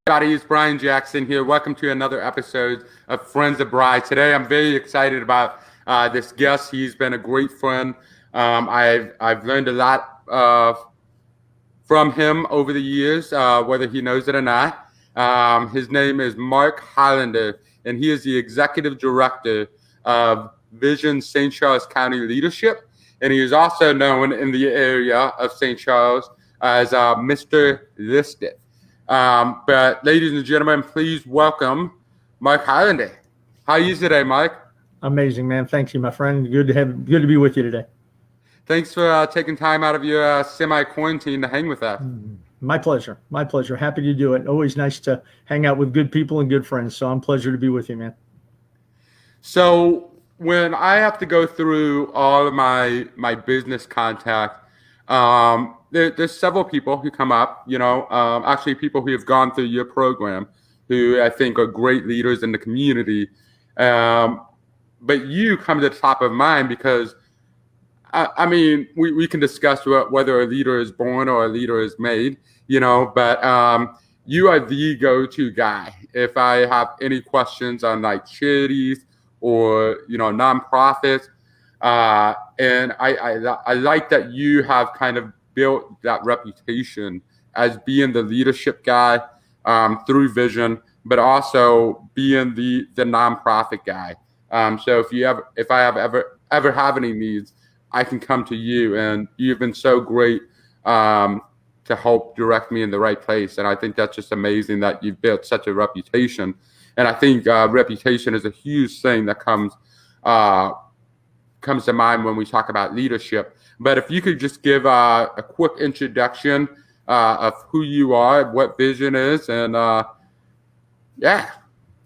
Everybody, it's Brian Jackson here. Welcome to another episode of Friends of Brry. Today, I'm very excited about this guest. He's been a great friend. I've learned a lot from him over the years, whether he knows it or not. His name is Mark Hollander, and he is the executive director of Vision St. Charles County Leadership, and he is also known in the area of St. Charles as Mr. Listed. But ladies and gentlemen, please welcome Mark Hollander. How are you today, Mark? Amazing, man. Thank you, my friend. Good to be with you today. Thanks for taking time out of your semi-quarantine to hang with us. My pleasure. My pleasure. Happy to do it. Always nice to hang out with good people and good friends. So I'm pleasure to be with you, man. So when I have to go through all of my business contact, there's several people who come up, actually people who have gone through your program who I think are great leaders in the community. But you come to the top of mind because, we can discuss whether a leader is born or a leader is made, but you are the go-to guy. If I have any questions on like charities or, nonprofits, and I like that you have kind of built that reputation as being the leadership guy through Vision, but also being the nonprofit guy. So if I ever have any needs, I can come to you, and you've been so great to help direct me in the right place. And I think that's just amazing that you've built such a reputation. And I think reputation is a huge thing that comes to mind when we talk about leadership. But if you could just give a quick introduction of who you are, what Vision is, and yeah.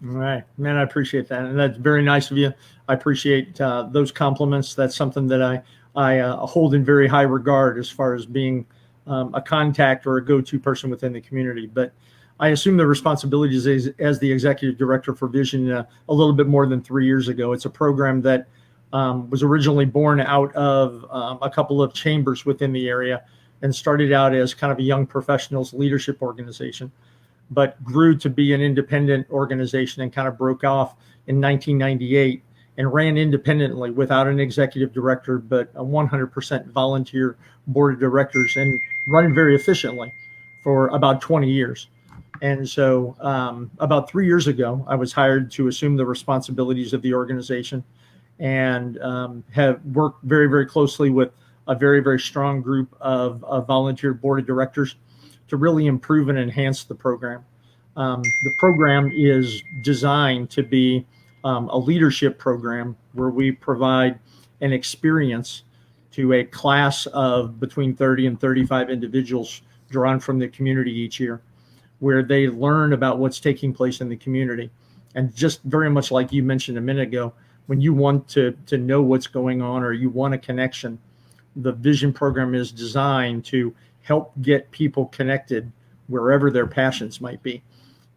All right, man, I appreciate that. And that's very nice of you. I appreciate those compliments. That's something that I hold in very high regard as far as being a contact or a go-to person within the community. But I assume the responsibilities as the executive director for Vision a little bit more than 3 years ago. It's a program that was originally born out of a couple of chambers within the area and started out as kind of a young professionals leadership organization, but grew to be an independent organization and kind of broke off in 1998 and ran independently without an executive director, but a 100% volunteer board of directors, and run very efficiently for about 20 years. And so about 3 years ago, I was hired to assume the responsibilities of the organization and have worked very, very closely with a very, very strong group of volunteer board of directors to really improve and enhance the program. The program is designed to be a leadership program where we provide an experience to a class of between 30 and 35 individuals drawn from the community each year, where they learn about what's taking place in the community. And just very much like you mentioned a minute ago, when you want to know what's going on or you want a connection, the Vision program is designed to help get people connected wherever their passions might be.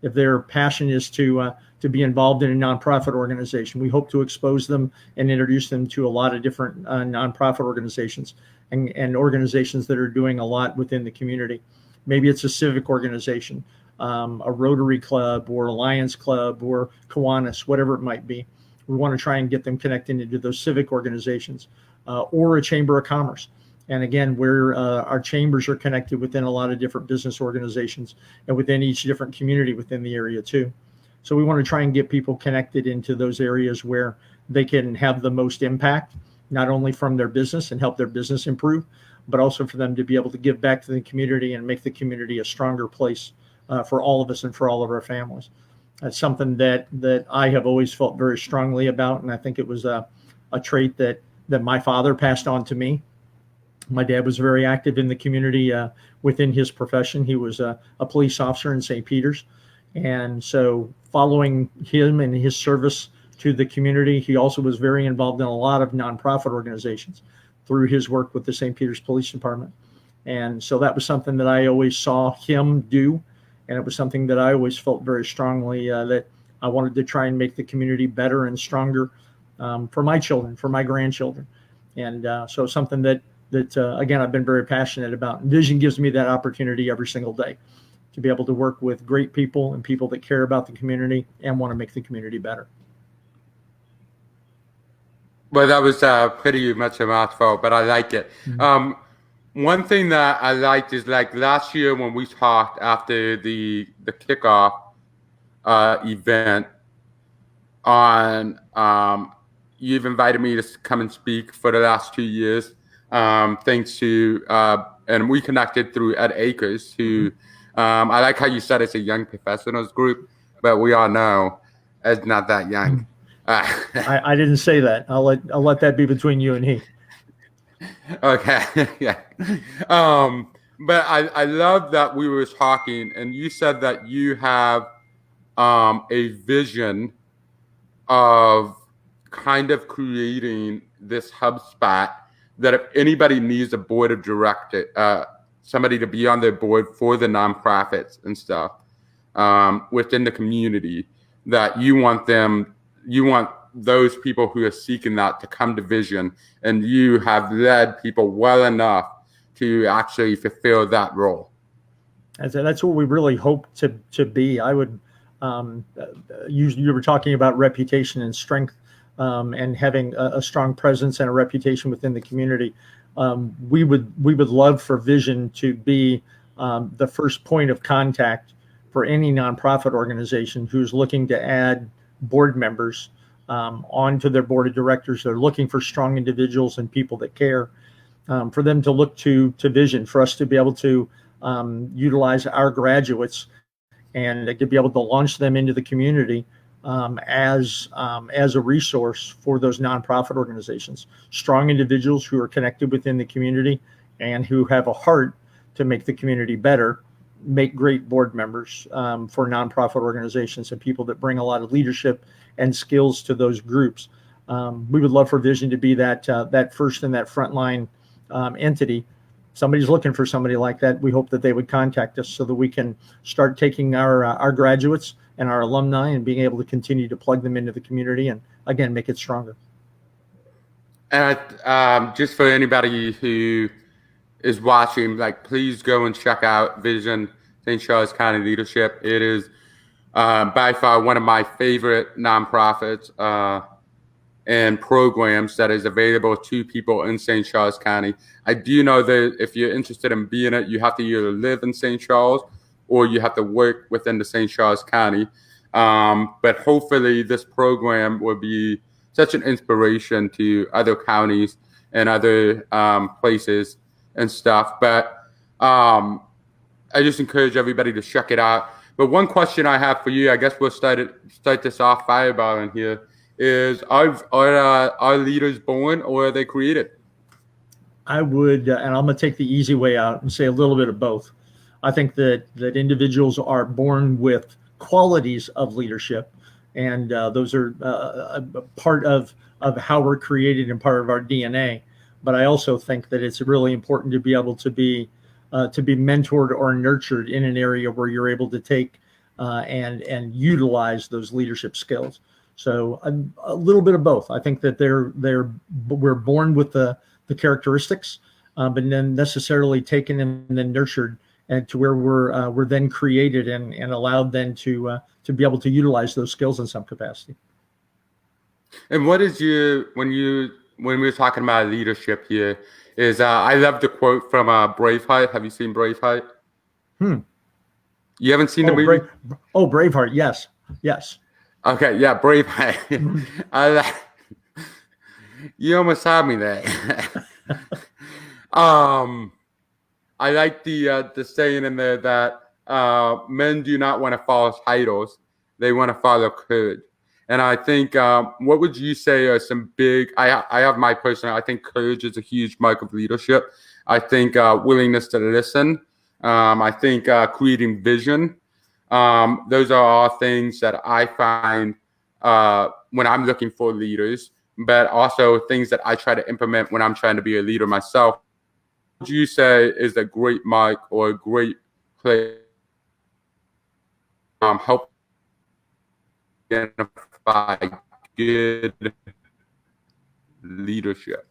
If their passion is to be involved in a nonprofit organization, we hope to expose them and introduce them to a lot of different nonprofit organizations and organizations that are doing a lot within the community. Maybe it's a civic organization, a Rotary Club or a Lions Club or Kiwanis, whatever it might be. We want to try and get them connected into those civic organizations or a chamber of commerce. And again, where our chambers are connected within a lot of different business organizations and within each different community within the area too. So we want to try and get people connected into those areas where they can have the most impact, not only from their business and help their business improve, but also for them to be able to give back to the community and make the community a stronger place for all of us and for all of our families. That's something that I have always felt very strongly about. And I think it was a trait that my father passed on to me. My dad was very active in the community within his profession. He was a police officer in St. Peter's. And so following him and his service to the community, he also was very involved in a lot of nonprofit organizations through his work with the St. Peter's Police Department. And so that was something that I always saw him do. And it was something that I always felt very strongly that I wanted to try and make the community better and stronger for my children, for my grandchildren. And so something that again, I've been very passionate about. Vision gives me that opportunity every single day to be able to work with great people and people that care about the community and want to make the community better. Well, that was pretty much a mouthful, but I like it. One thing that I liked is like last year when we talked after the kickoff event on you've invited me to come and speak for the last 2 years. Thanks to and we connected through Ed Akers, who I like how you said it's a young professionals group, but we all know Ed's not that young. I didn't say that. I'll let that be between you and he. Okay. Yeah. But I love that we were talking and you said that you have a vision of kind of creating this hub spot that if anybody needs a board of director, somebody to be on their board for the nonprofits and stuff within the community, that you want those people who are seeking that to come to Vision, and you have led people well enough to actually fulfill that role. That's what we really hope to be. I would you were talking about reputation and strength and having a strong presence and a reputation within the community. We would love for Vision to be the first point of contact for any nonprofit organization who's looking to add board members onto their board of directors. They're looking for strong individuals and people that care, for them to look to Vision, for us to be able to utilize our graduates and to be able to launch them into the community as a resource for those nonprofit organizations. Strong individuals who are connected within the community and who have a heart to make the community better, make great board members for nonprofit organizations and people that bring a lot of leadership and skills to those groups. We would love for Vision to be that first and that frontline entity. Somebody's looking for somebody like that. We hope that they would contact us so that we can start taking our graduates and our alumni and being able to continue to plug them into the community and, again, make it stronger. And just for anybody who is watching, like, please go and check out Vision St. Charles County Leadership. It is by far one of my favorite nonprofits and programs that is available to people in St. Charles County. I do know that if you're interested in being it, you have to either live in St. Charles or you have to work within the St. Charles County. But hopefully this program will be such an inspiration to other counties and other places and stuff. But I just encourage everybody to check it out. But one question I have for you, I guess we'll start this off fireballing here, is are leaders born or are they created? I would, and I'm going to take the easy way out and say a little bit of both. I think that individuals are born with qualities of leadership, and those are a part of how we're created and part of our DNA. But I also think that it's really important to be able to be mentored or nurtured in an area where you're able to take and utilize those leadership skills. So a little bit of both. I think that we're born with the characteristics, but then necessarily taken and then nurtured, and to where we're then created and allowed then to be able to utilize those skills in some capacity. And what is when we're talking about leadership here, is I love the quote from Braveheart. Have you seen Braveheart? You haven't seen the movie? Braveheart. Yes. Okay, yeah, Braveheart. You almost had me there. I like the saying in there that men do not want to follow titles; they want to follow courage. And I think, what would you say are some big? I have my personal. I think courage is a huge mark of leadership. I think willingness to listen. I think creating vision. Those are all things that I find when I'm looking for leaders, but also things that I try to implement when I'm trying to be a leader myself. What would you say is a great mark or a great place help identify good leadership?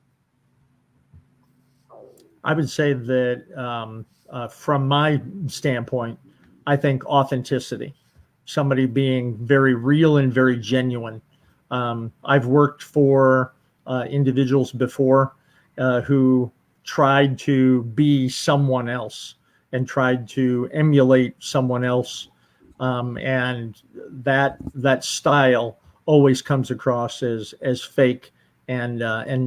I would say that from my standpoint, I think authenticity, somebody being very real and very genuine. I've worked for individuals before who tried to be someone else and tried to emulate someone else, and that style always comes across as fake and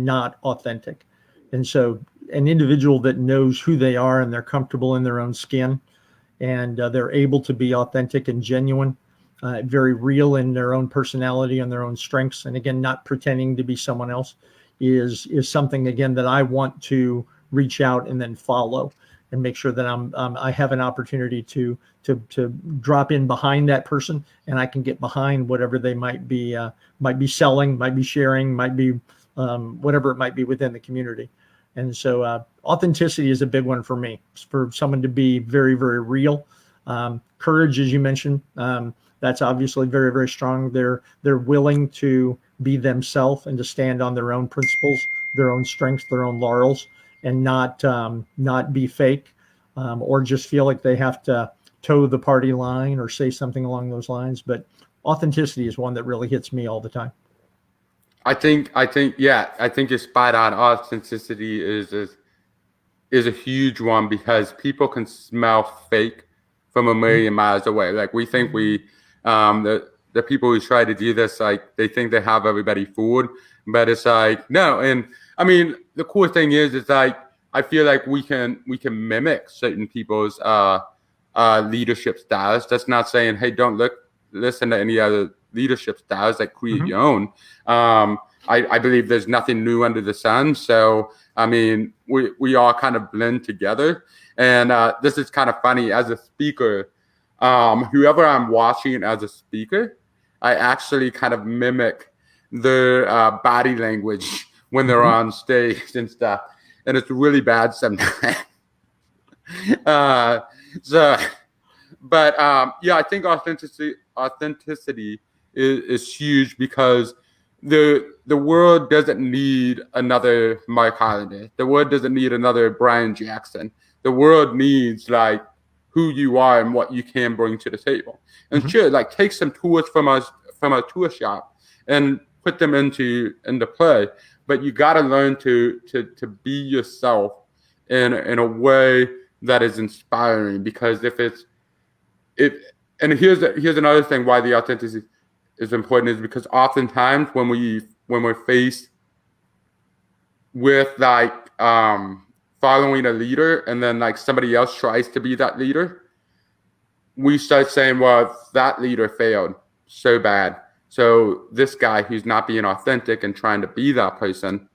not authentic. And so, an individual that knows who they are and they're comfortable in their own skin and they're able to be authentic and genuine, very real in their own personality and their own strengths, and again, not pretending to be someone else, is something again that I want to reach out and then follow and make sure that I have an opportunity to drop in behind that person, and I can get behind whatever they might be selling, might be sharing, might be whatever it might be within the community. And so authenticity is a big one for me, for someone to be very, very real. Courage, as you mentioned, that's obviously very, very strong. They're willing to be themselves and to stand on their own principles, their own strengths, their own laurels, and not be fake or just feel like they have to toe the party line or say something along those lines. But authenticity is one that really hits me all the time. I think, yeah, I think you're spot on. Authenticity is a huge one because people can smell fake from a million miles away. Like we think the people who try to do this, like they think they have everybody fooled, but it's like no. And I mean, the cool thing is like I feel like we can mimic certain people's leadership styles. That's not saying hey, don't listen to any other leadership styles. Like create your own. I believe there's nothing new under the sun. So I mean, we all kind of blend together. And this is kind of funny as a speaker. Whoever I'm watching as a speaker, I actually kind of mimic their body language when they're on stage and stuff. And it's really bad sometimes. But yeah, I think authenticity is huge because the world doesn't need another Mike Hollander. The world doesn't need another Brian Jackson. The world needs like who you are and what you can bring to the table. And sure, like take some tools from our tool shop and put them into play. But you got to learn to be yourself in a way that is inspiring. Because and here's another thing why the authenticity is important is because oftentimes when we're faced with like following a leader and then like somebody else tries to be that leader, we start saying, well, that leader failed so bad. So this guy who's not being authentic and trying to be that person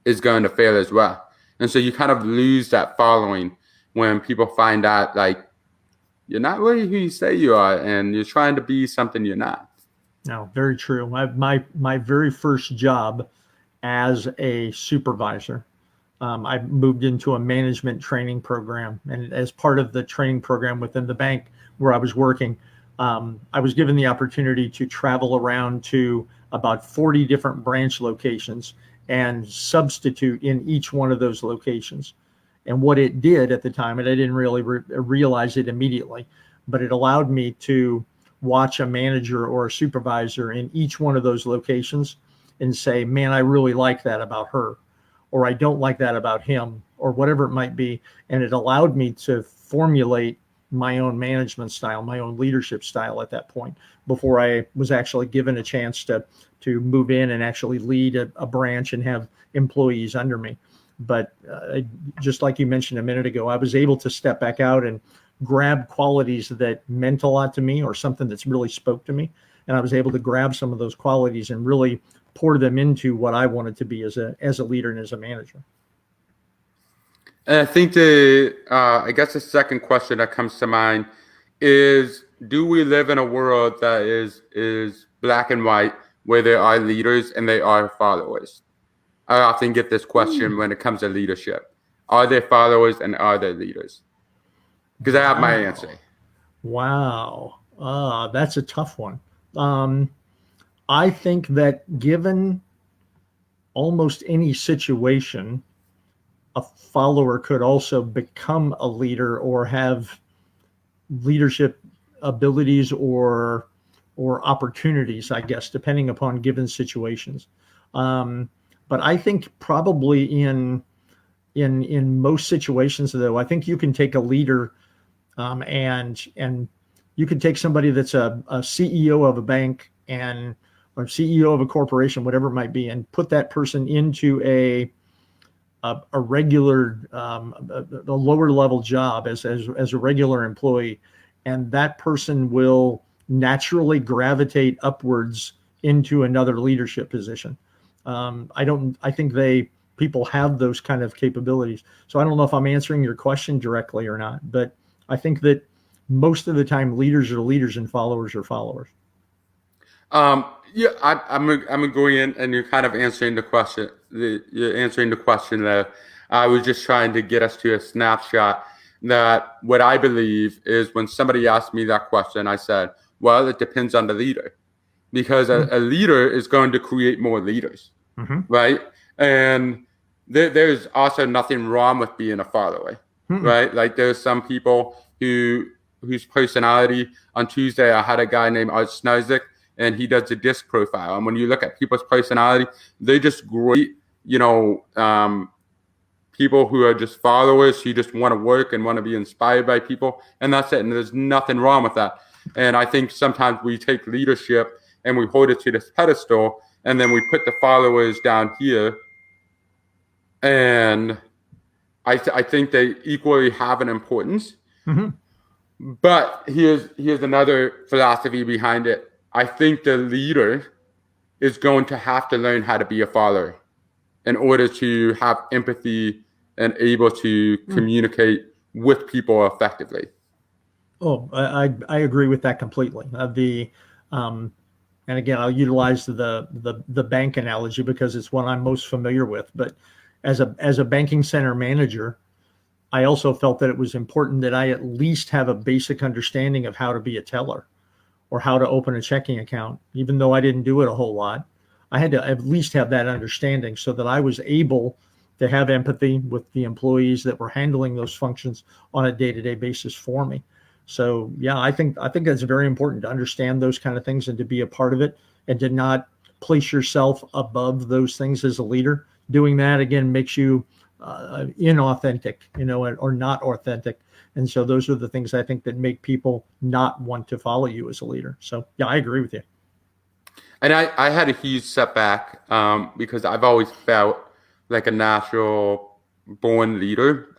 is going to fail as well. And so you kind of lose that following when people find out like you're not really who you say you are and you're trying to be something you're not. No, very true. My very first job as a supervisor, I moved into a management training program. And as part of the training program within the bank where I was working, I was given the opportunity to travel around to about 40 different branch locations and substitute in each one of those locations. And what it did at the time, and I didn't really realize it immediately, but it allowed me to watch a manager or a supervisor in each one of those locations and say, man, I really like that about her, or I don't like that about him, or whatever it might be. And it allowed me to formulate my own management style, my own leadership style at that point, before I was actually given a chance to move in and actually lead a branch and have employees under me. But just like you mentioned a minute ago, I was able to step back out and grab qualities that meant a lot to me or something that's really spoke to me. And I was able to grab some of those qualities and really pour them into what I wanted to be as a leader and as a manager. And I think I guess the second question that comes to mind is, do we live in a world that is black and white where there are leaders and they are followers? I often get this question when it comes to leadership. Are there followers and are there leaders? Because I have my answer. Wow. That's a tough one. I think that given almost any situation, a follower could also become a leader or have leadership abilities or opportunities, I guess, depending upon given situations. But I think probably in most situations, though, I think you can take a leader, and you can take somebody that's a CEO of a bank or CEO of a corporation, whatever it might be, and put that person into a regular, a lower level job as a regular employee, and that person will naturally gravitate upwards into another leadership position. I think people have those kind of capabilities. So I don't know if I'm answering your question directly or not, but I think that most of the time leaders are leaders and followers are followers. Yeah, I'm going in, and you're kind of answering the question. You're answering the question there. I was just trying to get us to a snapshot that what I believe is when somebody asked me that question, I said, well, it depends on the leader, because a leader is going to create more leaders, right? And there's also nothing wrong with being a follower, right? Like there's some people whose personality. On Tuesday, I had a guy named Art Snarzik, and he does a disc profile. And when you look at people's personality, they're just great, people who are just followers, who just want to work and want to be inspired by people. And that's it. And there's nothing wrong with that. And I think sometimes we take leadership and we hold it to this pedestal, and then we put the followers down here. And I think they equally have an importance. But here's another philosophy behind it. I think the leader is going to have to learn how to be a follower in order to have empathy and able to communicate with people effectively. Oh, I agree with that completely. And again, I'll utilize the bank analogy because it's one I'm most familiar with. But as a banking center manager, I also felt that it was important that I at least have a basic understanding of how to be a teller or how to open a checking account. Even though I didn't do it a whole lot, I had to at least have that understanding so that I was able to have empathy with the employees that were handling those functions on a day-to-day basis for me. So yeah, I think that's very important to understand those kind of things and to be a part of it and to not place yourself above those things as a leader. Doing that again makes you inauthentic, or not authentic. And so those are the things I think that make people not want to follow you as a leader. So yeah, I agree with you. And I had a huge setback because I've always felt like a natural born leader.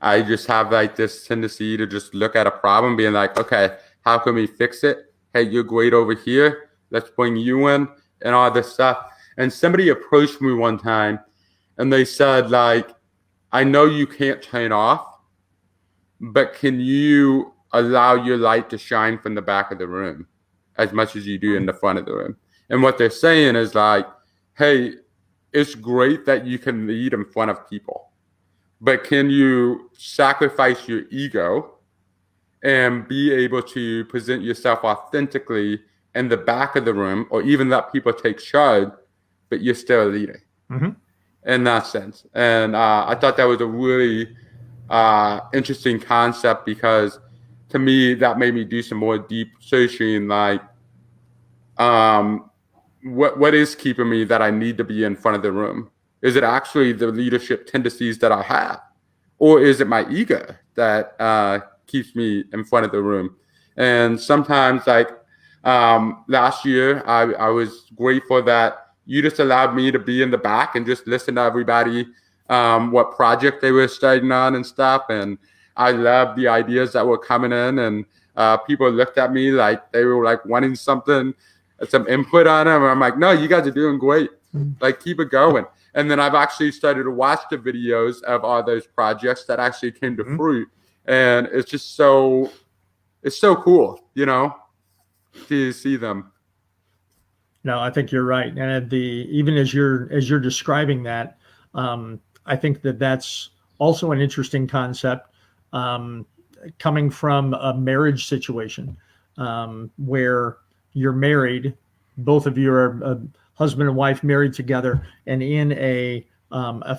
I just have like this tendency to just look at a problem being like, okay, how can we fix it? Hey, you're great over here. Let's bring you in and all this stuff. And somebody approached me one time and they said, like, I know you can't turn off, but can you allow your light to shine from the back of the room as much as you do in the front of the room? And what they're saying is like, hey, it's great that you can lead in front of people, but can you sacrifice your ego and be able to present yourself authentically in the back of the room, or even let people take charge, but you're still a leader in that sense? And I thought that was a really interesting concept, because to me, that made me do some more deep searching, like, what is keeping me that I need to be in front of the room? Is it actually the leadership tendencies that I have? Or is it my ego that keeps me in front of the room? And sometimes, like last year, I was grateful that you just allowed me to be in the back and just listen to everybody, what project they were starting on and stuff. And I loved the ideas that were coming in, and people looked at me like they were like wanting some input on them. And I'm like, no, you guys are doing great. Like, keep it going. And then I've actually started to watch the videos of all those projects that actually came to fruit. And it's just it's so cool, to see them. No, I think you're right. And even as you're describing that, I think that's also an interesting concept, coming from a marriage situation, where you're married, both of you are husband and wife married together, and in a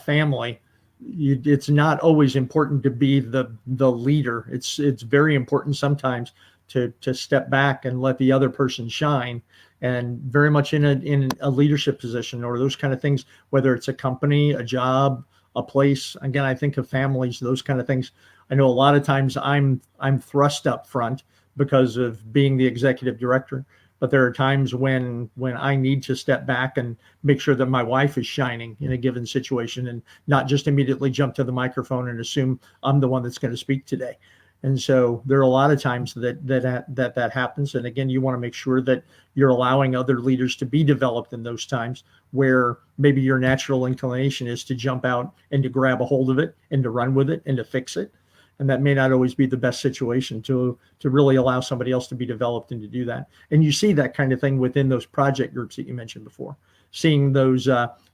family, it's not always important to be the leader. It's very important sometimes to step back and let the other person shine, and very much in a leadership position or those kind of things, whether it's a company, a job, a place. Again, I think of families, those kind of things. I know a lot of times I'm thrust up front because of being the executive director, but there are times when I need to step back and make sure that my wife is shining in a given situation, and not just immediately jump to the microphone and assume I'm the one that's going to speak today. And so there are a lot of times that happens. And again, you want to make sure that you're allowing other leaders to be developed in those times where maybe your natural inclination is to jump out and to grab a hold of it and to run with it and to fix it. And that may not always be the best situation to really allow somebody else to be developed and to do that. And you see that kind of thing within those project groups that you mentioned before, seeing those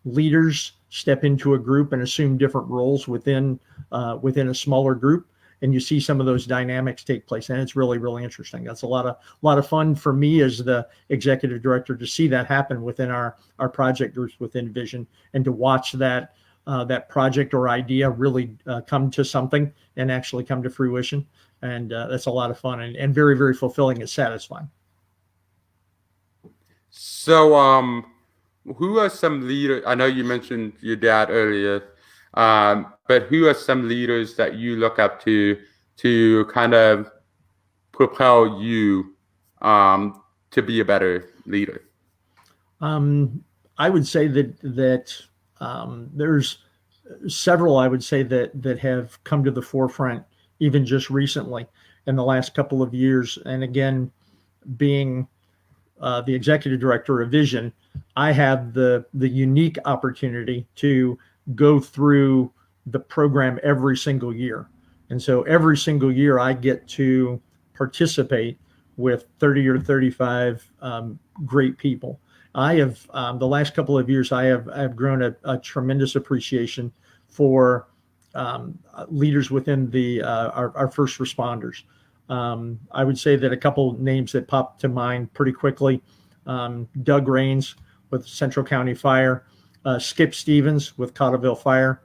leaders step into a group and assume different roles within a smaller group. And you see some of those dynamics take place, and it's really, really interesting. That's a lot of fun for me as the executive director to see that happen within our project groups within Vision, and to watch that project or idea really come to something and actually come to fruition. And that's a lot of fun and very, very fulfilling and satisfying. So, who are some leaders? I know you mentioned your dad earlier, but who are some leaders that you look up to kind of propel you to be a better leader? I would say that there's several, I would say, that have come to the forefront even just recently in the last couple of years. And again, being the executive director of Vision, I have the unique opportunity to go through the program every single year. And so every single year I get to participate with 30 or 35 great people. I have the last couple of years, I have grown a tremendous appreciation for leaders within our first responders. I would say that a couple names that popped to mind pretty quickly: Doug Rains with Central County Fire, Skip Stevens with Cottleville Fire.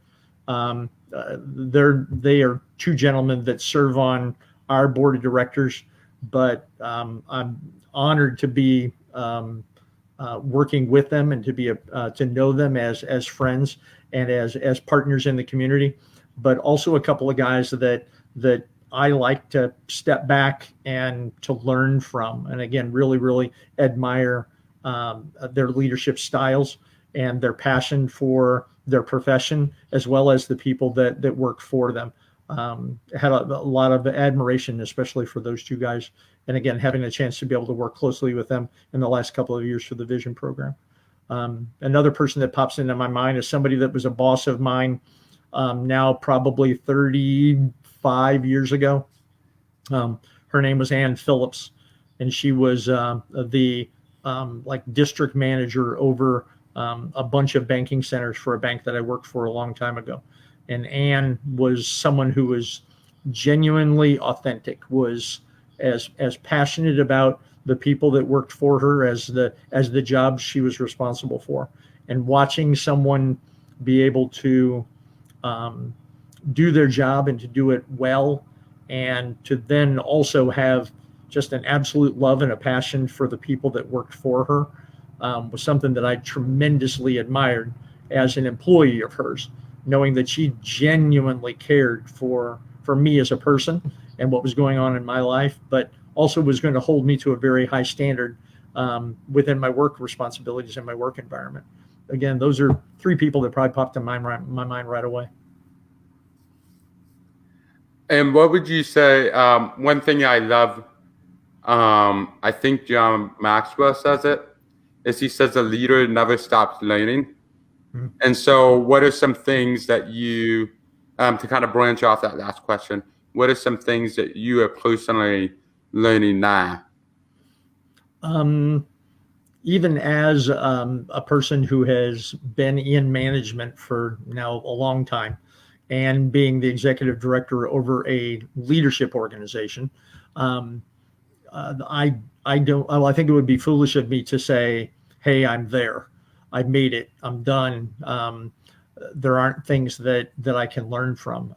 They are two gentlemen that serve on our board of directors, but I'm honored to be working with them and to know them as friends and as partners in the community. But also a couple of guys that I like to step back and to learn from, and again, really, really admire their leadership styles and their passion for their profession, as well as the people that work for them. Had a lot of admiration, especially for those two guys. And again, having a chance to be able to work closely with them in the last couple of years for the Vision program. Another person that pops into my mind is somebody that was a boss of mine now probably 35 years ago. Her name was Ann Phillips, and she was the district manager over a bunch of banking centers for a bank that I worked for a long time ago. And Ann was someone who was genuinely authentic, was as passionate about the people that worked for her as the jobs she was responsible for. And watching someone be able to do their job and to do it well, and to then also have just an absolute love and a passion for the people that worked for her, was something that I tremendously admired as an employee of hers, knowing that she genuinely cared for me as a person and what was going on in my life, but also was going to hold me to a very high standard within my work responsibilities and my work environment. Again, those are three people that probably popped in my mind right away. And what would you say? One thing I love, I think John Maxwell says it, is he says a leader never stops learning. Mm-hmm. And so, what are some things that you, to kind of branch off that last question, what are some things that you are personally learning now? Even as a person who has been in management for now a long time, and being the executive director over a leadership organization, I think it would be foolish of me to say, "Hey, I'm there. I've made it. I'm done." there aren't things that I can learn from.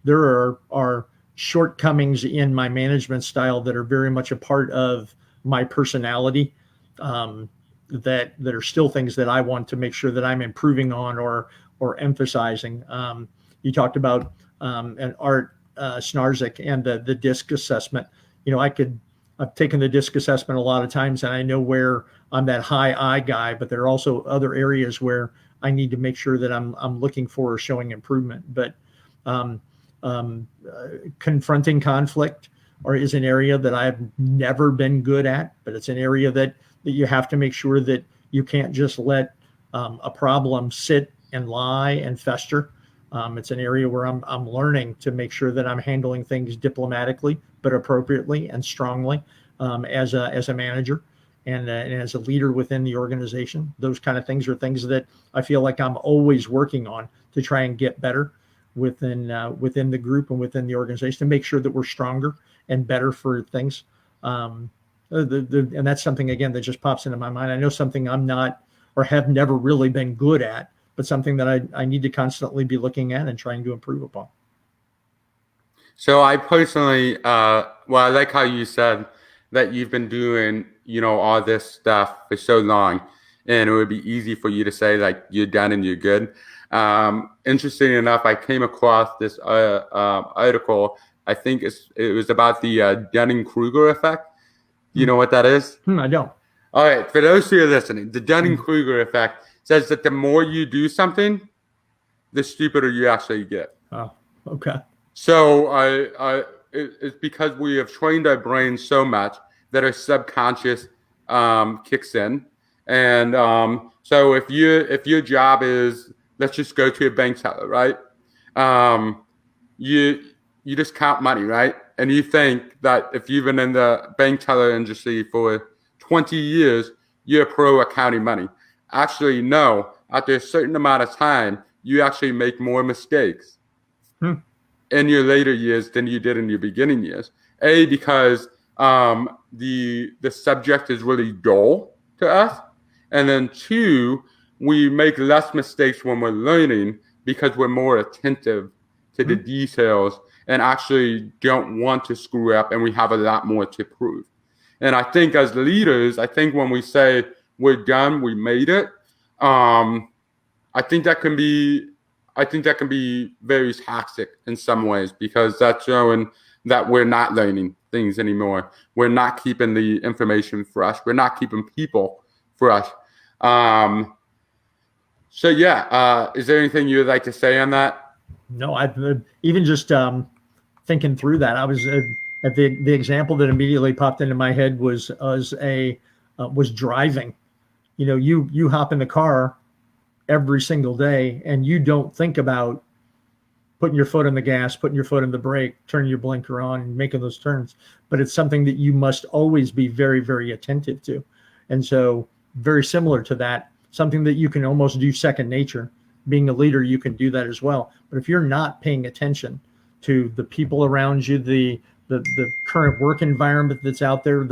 There are shortcomings in my management style that are very much a part of my personality. That are still things that I want to make sure that I'm improving on or emphasizing. You talked about an Art Snarzik and the DISC assessment. I've taken the DISC assessment a lot of times, and I know where I'm that high I guy, but there are also other areas where I need to make sure that I'm looking for or showing improvement. But um, confronting conflict is an area that I've never been good at, but it's an area that you have to make sure that you can't just let a problem sit and lie and fester. It's an area where I'm learning to make sure that I'm handling things diplomatically, but appropriately and strongly as a manager and as a leader within the organization. Those kind of things are things that I feel like I'm always working on to try and get better within the group and within the organization to make sure that we're stronger and better for things. And that's something, again, that just pops into my mind. I know something I'm not or have never really been good at, but something that I need to constantly be looking at and trying to improve upon. So I personally, I like how you said that you've been doing, all this stuff for so long, and it would be easy for you to say like you're done and you're good. Interesting enough, I came across this article. I think it was about the Dunning-Kruger effect. You know what that is? I don't. All right, for those who are listening, the Dunning-Kruger effect says that the more you do something, the stupider you actually get. Oh, okay. So it's because we have trained our brains so much that our subconscious kicks in, and so if your job is, let's just go to a bank teller, right? You just count money, right? And you think that if you've been in the bank teller industry for 20 years, you're a pro at counting money. Actually, no. After a certain amount of time, you actually make more mistakes in your later years than you did in your beginning years. Because the subject is really dull to us, and then two, we make less mistakes when we're learning because we're more attentive to the details and actually don't want to screw up, and we have a lot more to prove. And I think as leaders, when we say we're done, we made it, I think that can be very toxic in some ways, because that's showing that we're not learning things anymore. We're not keeping the information fresh. We're not keeping people fresh. So yeah, is there anything you would like to say on that? No, I've even just thinking through that. I was at the example that immediately popped into my head was driving. You hop in the car every single day, and you don't think about putting your foot on the gas, putting your foot on the brake, turning your blinker on, and making those turns. But it's something that you must always be very, very attentive to. And so very similar to that, something that you can almost do second nature. Being a leader, you can do that as well. But if you're not paying attention to the people around you, the current work environment that's out there,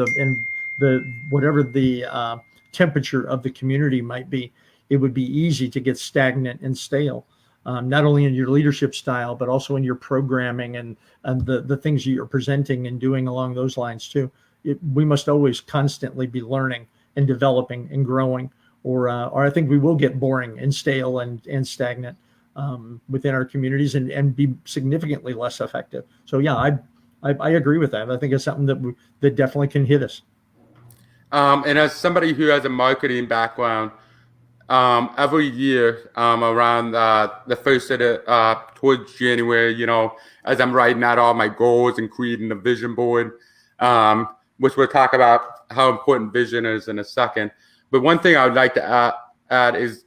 whatever the temperature of the community might be, it would be easy to get stagnant and stale, not only in your leadership style, but also in your programming and the things you're presenting and doing along those lines too. We must always constantly be learning and developing and growing, or I think we will get boring and stale and stagnant within our communities and be significantly less effective. So yeah, I agree with that. I think it's something that definitely can hit us. And as somebody who has a marketing background, every year around the first of towards January, as I'm writing out all my goals and creating a vision board, which we'll talk about how important vision is in a second. But one thing I would like to add is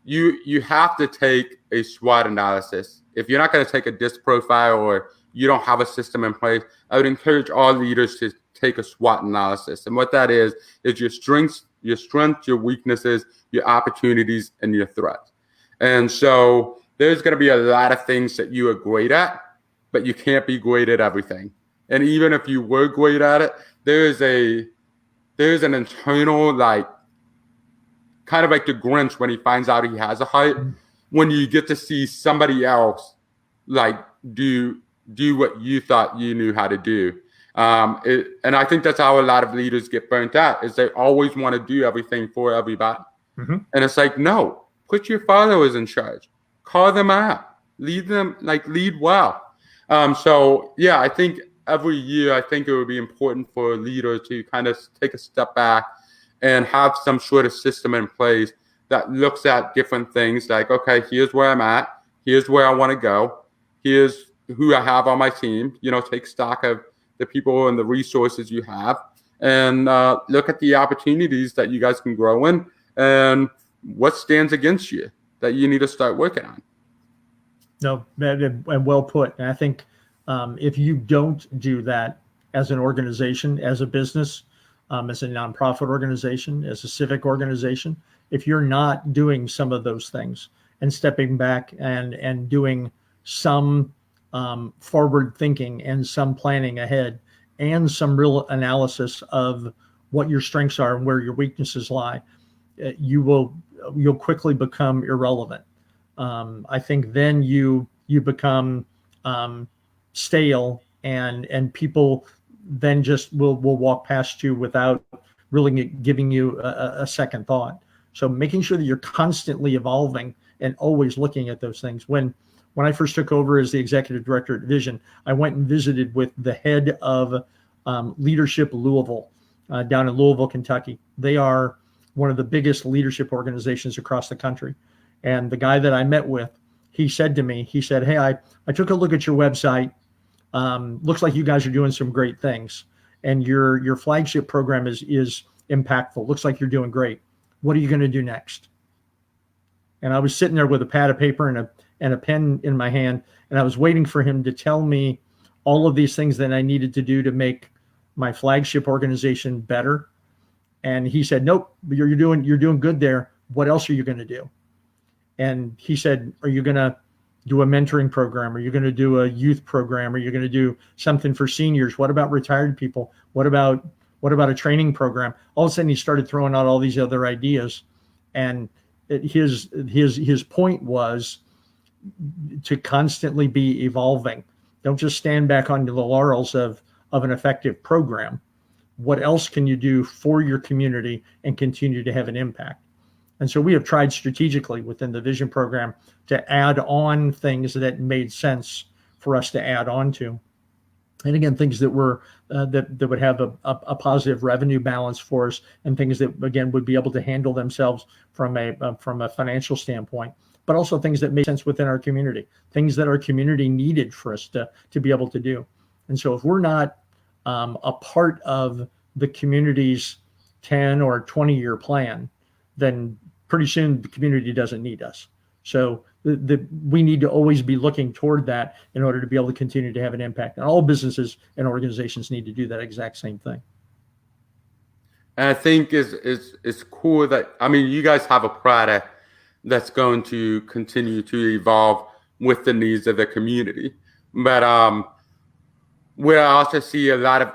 you have to take a SWOT analysis. If you're not going to take a DISC profile or you don't have a system in place, I would encourage all leaders to take a SWOT analysis. And what that is your strengths, your weaknesses, your opportunities, and your threats. And so there's going to be a lot of things that you are great at, but you can't be great at everything. And even if you were great at it, there's an internal, like, kind of like the Grinch when he finds out he has a heart. when you get to see somebody else like do what you thought you knew how to do. And I think that's how a lot of leaders get burnt out, is they always want to do everything for everybody. Mm-hmm. And it's like, no, put your followers in charge, call them out, lead them, like lead well. So yeah, I think every year, I think it would be important for a leader to kind of take a step back and have some sort of system in place that looks at different things like, okay, here's where I'm at, here's where I want to go, here's who I have on my team, take stock of the people and the resources you have, and look at the opportunities that you guys can grow in and what stands against you that you need to start working on. No, and well put. And I think if you don't do that as an organization, as a business, as a nonprofit organization, as a civic organization, if you're not doing some of those things and stepping back and doing some forward thinking and some planning ahead and some real analysis of what your strengths are and where your weaknesses lie, you'll quickly become irrelevant. I think then you become stale, and people then just will walk past you without really giving you a second thought. So making sure that you're constantly evolving and always looking at those things. When I first took over as the executive director at Vision, I went and visited with the head of Leadership Louisville down in Louisville, Kentucky. They are one of the biggest leadership organizations across the country. And the guy that I met with, he said to me, he said, hey, I took a look at your website. Looks like you guys are doing some great things. And your flagship program is impactful. Looks like you're doing great. What are you going to do next? And I was sitting there with a pad of paper and a pen in my hand, and I was waiting for him to tell me all of these things that I needed to do to make my flagship organization better. And he said, nope, you're doing good there. What else are you going to do? And he said, are you going to do a mentoring program? Are you going to do a youth program? Are you going to do something for seniors? What about retired people? What about a training program? All of a sudden he started throwing out all these other ideas. And his point was to constantly be evolving. Don't just stand back on the laurels of an effective program. What else can you do for your community and continue to have an impact? And so we have tried strategically within the Vision program to add on things that made sense for us to add on to. And again, things that were that would have a positive revenue balance for us, and things that again would be able to handle themselves from a financial standpoint, but also things that made sense within our community, things that our community needed for us to be able to do. And so if we're not a part of the community's 10 or 20-year plan, then pretty soon the community doesn't need us. So we need to always be looking toward that in order to be able to continue to have an impact. And all businesses and organizations need to do that exact same thing. And I think it's cool that, I mean, you guys have a product that's going to continue to evolve with the needs of the community. But where I also see a lot of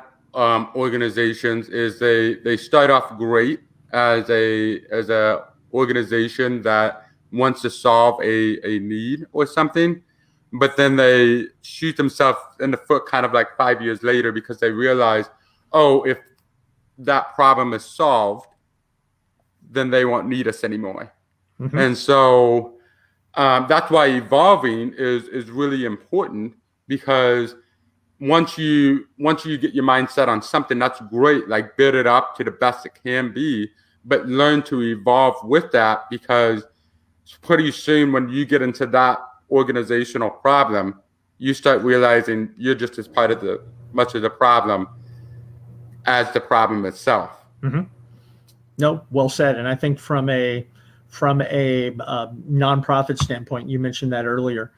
organizations is they start off great as a organization that wants to solve a need or something, but then they shoot themselves in the foot kind of like 5 years later, because they realize, oh, if that problem is solved, then they won't need us anymore. Mm-hmm. And so that's why evolving is really important, because once you get your mindset on something, that's great, like build it up to the best it can be, but learn to evolve with that, because pretty soon when you get into that organizational problem, you start realizing you're just as part of much of the problem as the problem itself. Mm-hmm. No, well said. And I think from a nonprofit standpoint, you mentioned that earlier.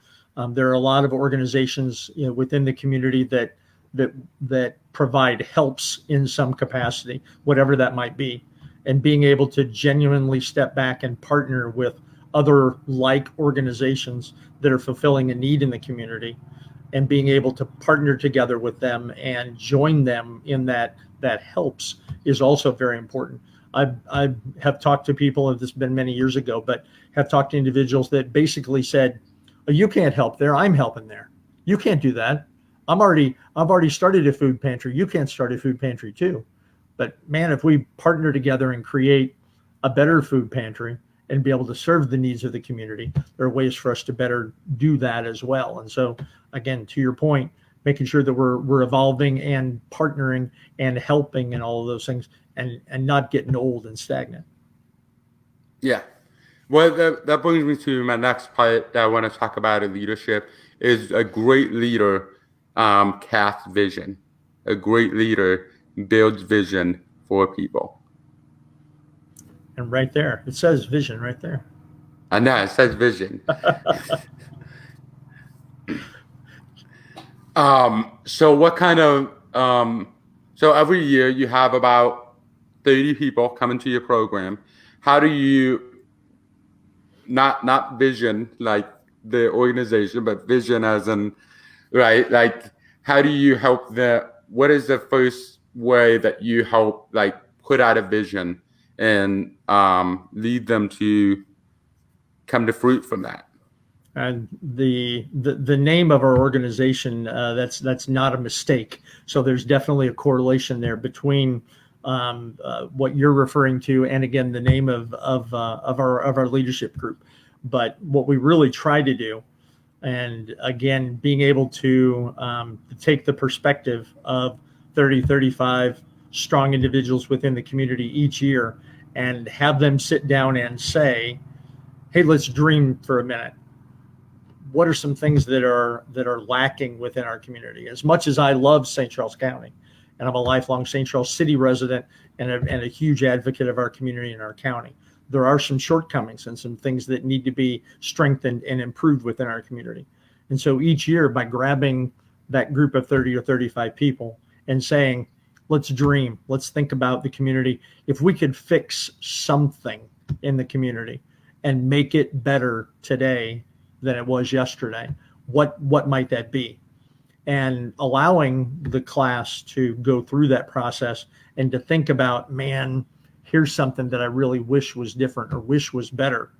There are a lot of organizations within the community that provide helps in some capacity, whatever that might be. And being able to genuinely step back and partner with other like organizations that are fulfilling a need in the community, and being able to partner together with them and join them in that helps is also very important. I have talked to people, and this has been many years ago, but have talked to individuals that basically said, oh, you can't help there, I'm helping there. You can't do that. I've already started a food pantry. You can't start a food pantry too. But man, if we partner together and create a better food pantry and be able to serve the needs of the community, there are ways for us to better do that as well. And so, again, to your point, making sure that we're evolving and partnering and helping and all of those things, and not getting old and stagnant. Yeah. Well, that brings me to my next part that I want to talk about in leadership is a great leader casts vision. A great leader builds vision for people. And right there, it says vision right there. I know, it says vision. So what kind of, so every year you have about 30 people coming to your program. How do you, not vision like the organization, but vision as in, right? Like, how do you help what is the first way that you help like put out a vision and lead them to come to fruit from that? And the name of our organization, that's not a mistake. So there's definitely a correlation there between what you're referring to, and again, the name of our leadership group. But what we really try to do, and again, being able to take the perspective of 30, 35 strong individuals within the community each year, and have them sit down and say, "Hey, let's dream for a minute. What are some things that are lacking within our community?" As much as I love St. Charles County, and I'm a lifelong St. Charles City resident and a huge advocate of our community and our county, there are some shortcomings and some things that need to be strengthened and improved within our community. And so each year, by grabbing that group of 30 or 35 people and saying, let's dream, let's think about the community. If we could fix something in the community and make it better today than it was yesterday, what might that be? And allowing the class to go through that process and to think about, man, here's something that I really wish was different or wish was better.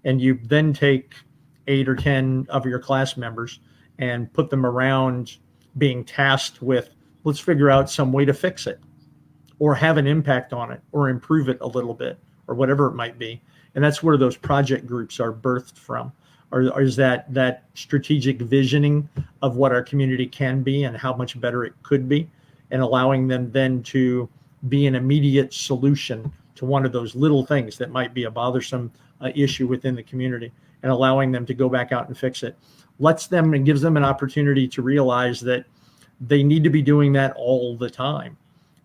And you then take 8 or 10 of your class members and put them around being tasked with, let's figure out some way to fix it or have an impact on it or improve it a little bit or whatever it might be. And that's where those project groups are birthed from, or is that strategic visioning of what our community can be and how much better it could be, and allowing them then to be an immediate solution to one of those little things that might be a bothersome issue within the community, and allowing them to go back out and fix it. Lets them and gives them an opportunity to realize that they need to be doing that all the time,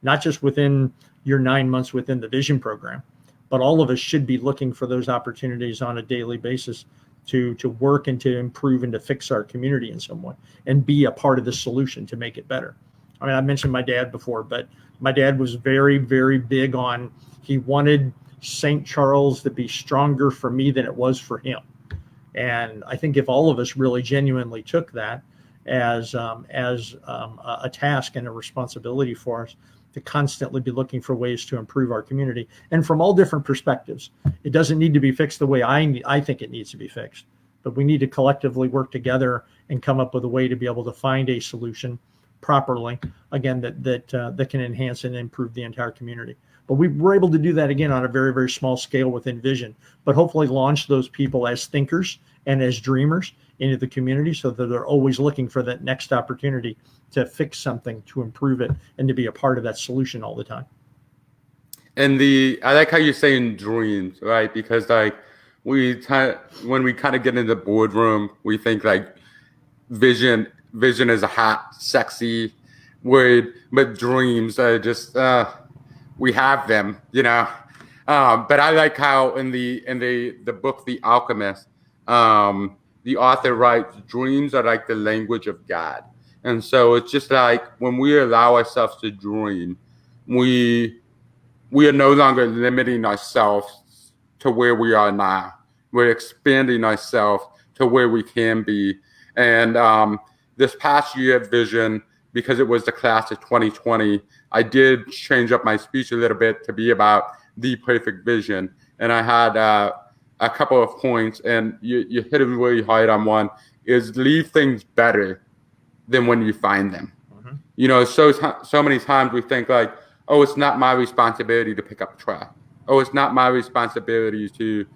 not just within your 9 months within the vision program, but all of us should be looking for those opportunities on a daily basis to work and to improve and to fix our community in some way and be a part of the solution to make it better. I mean, I mentioned my dad before, but my dad was very, very big on, he wanted St. Charles to be stronger for me than it was for him. And I think if all of us really genuinely took that as a task and a responsibility for us to constantly be looking for ways to improve our community, and from all different perspectives, it doesn't need to be fixed the way I think it needs to be fixed, but we need to collectively work together and come up with a way to be able to find a solution properly, again, that can enhance and improve the entire community. But we were able to do that again on a very, very small scale within Vision, but hopefully launch those people as thinkers and as dreamers into the community so that they're always looking for that next opportunity to fix something, to improve it, and to be a part of that solution all the time. And I like how you're saying dreams, right? Because like when we kind of get in the boardroom, we think like vision is a hot, sexy word, but dreams are just we have them, you know. But I like how in the book The Alchemist, the author writes, dreams are like the language of God. And so it's just like when we allow ourselves to dream, we are no longer limiting ourselves to where we are now. We're expanding ourselves to where we can be. And this past year at Vision, because it was the class of 2020, I did change up my speech a little bit to be about the perfect vision. And I had a couple of points, and you hit it really hard on one, is leave things better than when you find them. You know, so many times we think like, oh, it's not my responsibility to pick up trash. Oh, it's not my responsibility to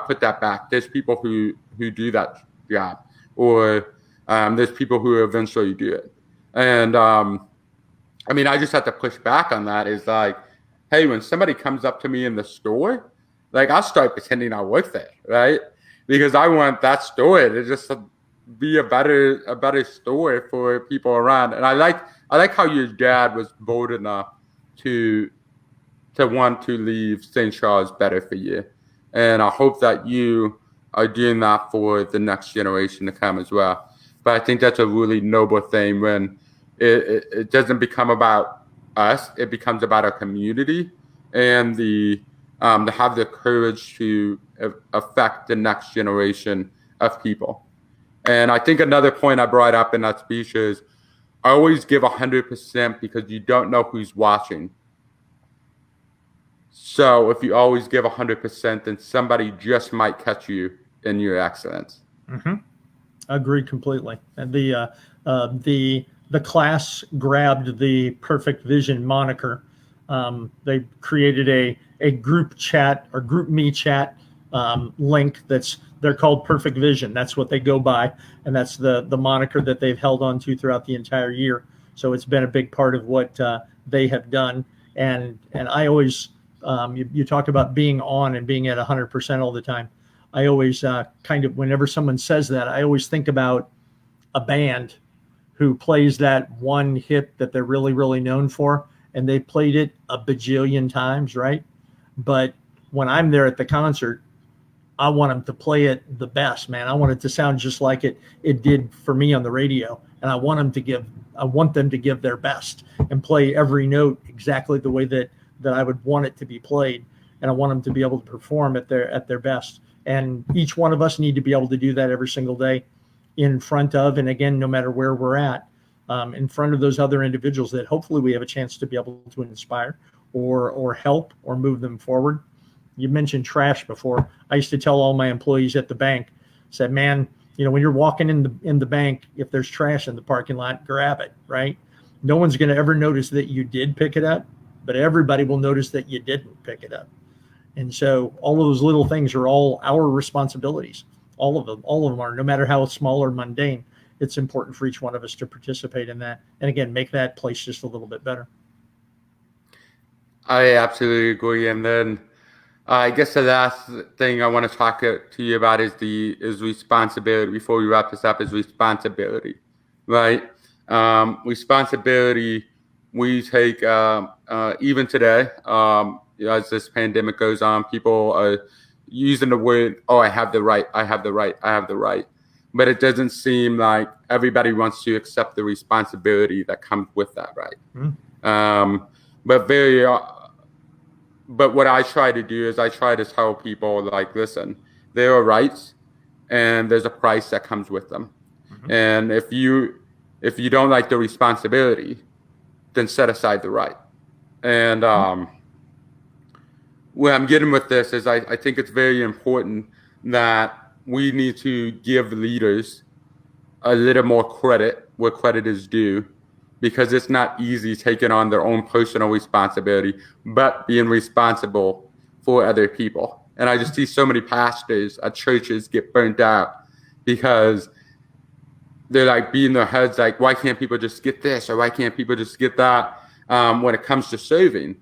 put that back. There's people who do that job, or there's people who eventually do it. And I mean, I just have to push back on that. Is like, hey, when somebody comes up to me in the store, like I'll start pretending I work there, right? Because I want that store to just be a better store for people around. And I like how your dad was bold enough to want to leave St. Charles better for you. And I hope that you are doing that for the next generation to come as well. But I think that's a really noble thing when it doesn't become about us, it becomes about our community and to have the courage to affect the next generation of people. And I think another point I brought up in that speech is I always give 100% because you don't know who's watching. So if you always give 100%, then somebody just might catch you in your excellence. Mm-hmm. Agreed completely. And the class grabbed the Perfect Vision moniker. They created a group chat or group me chat link they're called Perfect Vision. That's what they go by, and that's the moniker that they've held on to throughout the entire year. So it's been a big part of what they have done. And I always you talk about being on and being at 100% all the time. I always kind of, whenever someone says that, I always think about a band who plays that one hit that they're really, really known for, and they played it a bajillion times, right? But when I'm there at the concert, I want them to play it the best, man. I want it to sound just like it did for me on the radio, and I want them to give their best and play every note exactly the way that I would want it to be played, and I want them to be able to perform at their best. And each one of us need to be able to do that every single day in front of, and again, no matter where we're at, in front of those other individuals that hopefully we have a chance to be able to inspire or help or move them forward. You mentioned trash before. I used to tell all my employees at the bank, said, man, you know, when you're walking in the bank, if there's trash in the parking lot, grab it, right? No one's going to ever notice that you did pick it up, but everybody will notice that you didn't pick it up. And so all of those little things are all our responsibilities. All of them are, no matter how small or mundane. It's important for each one of us to participate in that. And again, make that place just a little bit better. I absolutely agree. And then I guess the last thing I want to talk to you about is responsibility. Before we wrap this up, is responsibility, right? Responsibility we take even today. As this pandemic goes on, people are using the word, "Oh, I have the right. I have the right. I have the right." But it doesn't seem like everybody wants to accept the responsibility that comes with that right. Mm. But what I try to do is I try to tell people, like, listen, there are rights and there's a price that comes with them. Mm-hmm. And if you don't like the responsibility, then set aside the right. And where I'm getting with this is I think it's very important that we need to give leaders a little more credit where credit is due, because it's not easy taking on their own personal responsibility, but being responsible for other people. And I just see so many pastors at churches get burnt out because they're like beating their heads like, why can't people just get this, or why can't people just get that when it comes to serving?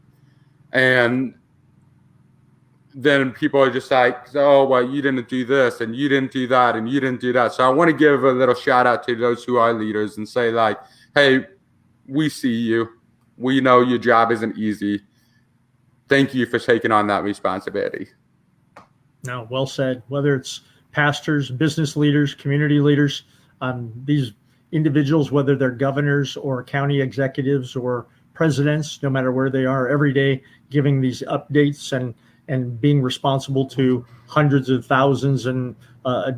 And then people are just like, oh, well, you didn't do this, and you didn't do that, and you didn't do that. So I want to give a little shout out to those who are leaders and say, like, hey, we see you. We know your job isn't easy. Thank you for taking on that responsibility. No, well said. Whether it's pastors, business leaders, community leaders, these individuals, whether they're governors or county executives or presidents, no matter where they are, every day giving these updates and being responsible to hundreds of thousands and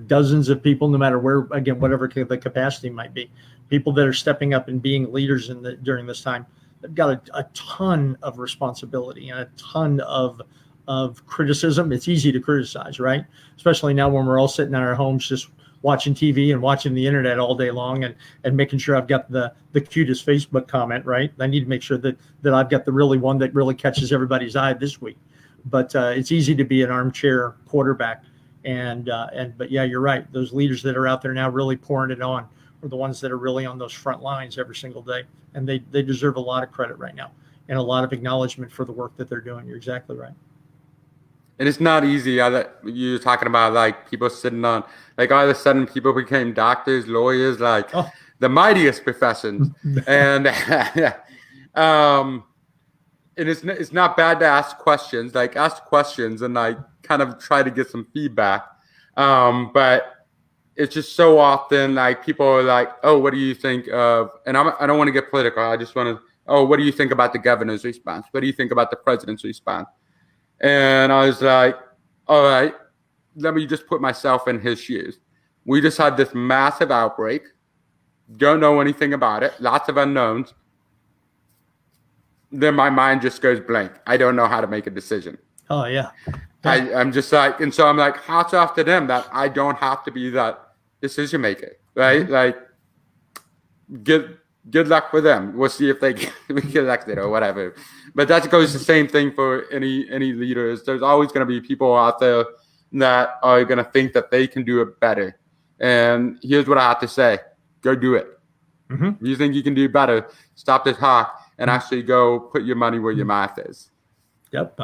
dozens of people, no matter where, again, whatever the capacity might be. People that are stepping up and being leaders during this time. they've got a ton of responsibility and a ton of criticism. It's easy to criticize, right? Especially now when we're all sitting in our homes just watching TV and watching the internet all day long, and making sure I've got the cutest Facebook comment, right? I need to make sure that I've got the really one that really catches everybody's eye this week. But it's easy to be an armchair quarterback. But yeah, you're right. Those leaders that are out there now really pouring it on are the ones that are really on those front lines every single day. And they deserve a lot of credit right now and a lot of acknowledgement for the work that they're doing. You're exactly right. And it's not easy. You're talking about like people sitting on, like all of a sudden people became doctors, lawyers, like the mightiest professions. And and it's not bad to ask questions, like ask questions and like kind of try to get some feedback. But it's just so often like people are like, oh, what do you think of, and I don't want to get political. I just want to, oh, what do you think about the governor's response? What do you think about the president's response? And I was like, all right, let me just put myself in his shoes. We just had this massive outbreak. Don't know anything about it. Lots of unknowns. Then my mind just goes blank. I don't know how to make a decision. Oh, yeah. I'm just like, and so I'm like, hats off to them that I don't have to be that decision maker, right? Mm-hmm. Like, good luck with them. We'll see if they get elected or whatever. But that goes the same thing for any leaders. There's always going to be people out there that are going to think that they can do it better. And here's what I have to say: go do it. Mm-hmm. If you think you can do better, stop the talk and actually go put your money where your mouth is. Yep,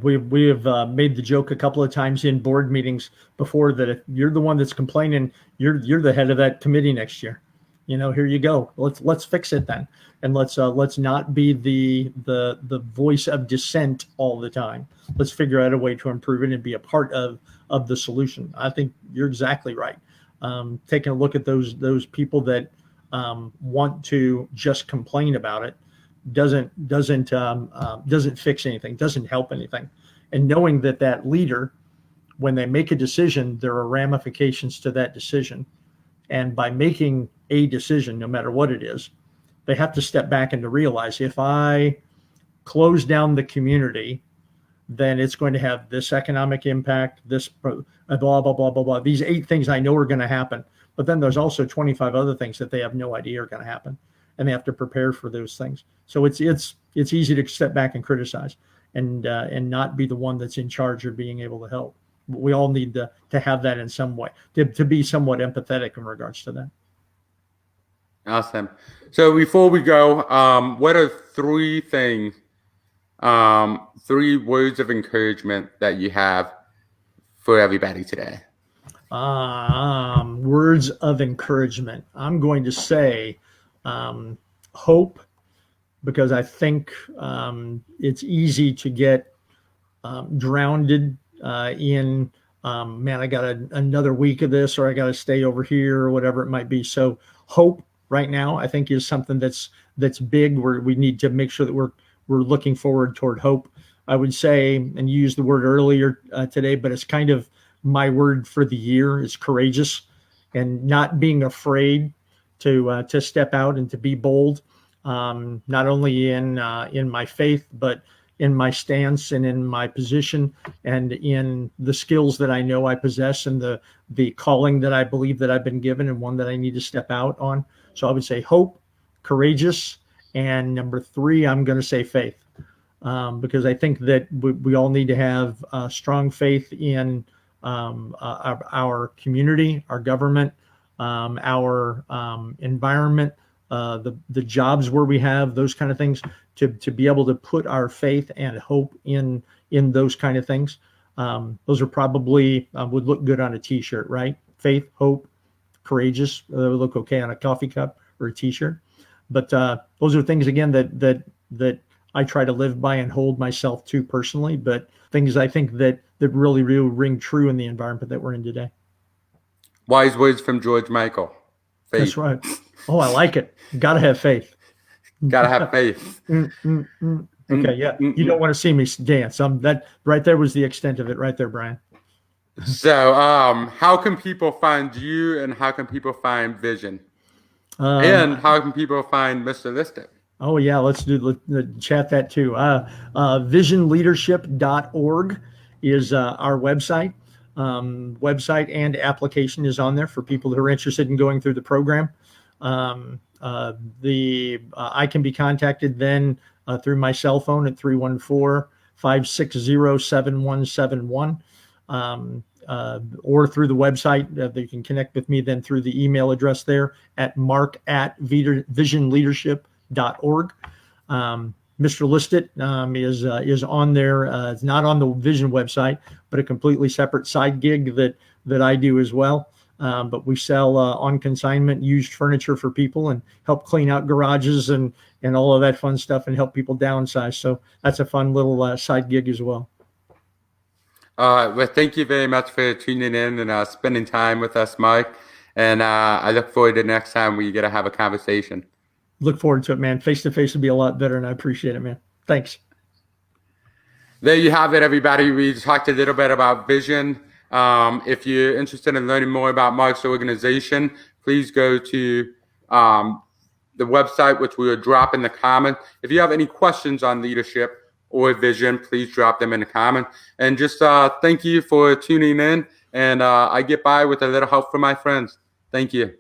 we have made the joke a couple of times in board meetings before that if you're the one that's complaining, you're the head of that committee next year. You know, here you go. Let's fix it then, and let's not be the voice of dissent all the time. Let's figure out a way to improve it and be a part of the solution. I think you're exactly right. Taking a look at those people that want to just complain about it doesn't fix anything, doesn't help anything. And knowing that leader, when they make a decision, there are ramifications to that decision. And by making a decision, no matter what it is, they have to step back and to realize if I close down the community, then it's going to have this economic impact, this blah, blah, blah, blah, blah. These 8 things I know are going to happen. But then there's also 25 other things that they have no idea are going to happen. And they have to prepare for those things. So it's easy to step back and criticize and not be the one that's in charge of being able to help. We all need to have that in some way, to be somewhat empathetic in regards to that. Awesome. So before we go, what are 3 things, 3 words of encouragement that you have for everybody today? Words of encouragement. I'm going to say hope, because I think it's easy to get drowned in man, I got another week of this, or I got to stay over here, or whatever it might be. So hope right now, I think, is something that's big, where we need to make sure that we're looking forward toward hope. I would say, and you used the word earlier today, but it's kind of my word for the year, is courageous, and not being afraid to step out and to be bold, not only in my faith, but in my stance and in my position and in the skills that I know I possess and the calling that I believe that I've been given, and one that I need to step out on. So I would say hope, courageous, and number 3, I'm going to say faith, because I think that we all need to have strong faith in our community, our government, our environment, the jobs where we have those kind of things, to be able to put our faith and hope in those kind of things. Those are probably would look good on a t-shirt, right? Faith, hope, courageous, would look okay on a coffee cup or a t-shirt. But those are things, again, that I try to live by and hold myself to personally, but things I think that really ring true in the environment that we're in today. Wise words from George Michael. Faith. That's right. Oh, I like it. Got to have faith. Got to have faith. Okay, yeah. You don't want to see me dance. That right there was the extent of it right there, Brian. So how can people find you, and how can people find Vision? And how can people find Mr. Lister? Oh yeah, let's chat that too. Visionleadership.org is our website. Website and application is on there for people that are interested in going through the program. I can be contacted then through my cell phone at 314-560-7171. Or through the website. They can connect with me then through the email address there at mark@visionleadership.org. Mr. Listed is on there. It's not on the Vision website, but a completely separate side gig that I do as well. But we sell on consignment used furniture for people and help clean out garages and all of that fun stuff and help people downsize. So that's a fun little side gig as well. Well, thank you very much for tuning in and spending time with us, Mike. And I look forward to the next time we get to have a conversation. Look forward to it, man. Face to face would be a lot better, and I appreciate it, man. Thanks. There you have it, everybody. We talked a little bit about vision. If you're interested in learning more about Mark's organization, please go to the website, which we will drop in the comment. If you have any questions on leadership or vision, please drop them in the comment. And just thank you for tuning in. And I get by with a little help from my friends. Thank you.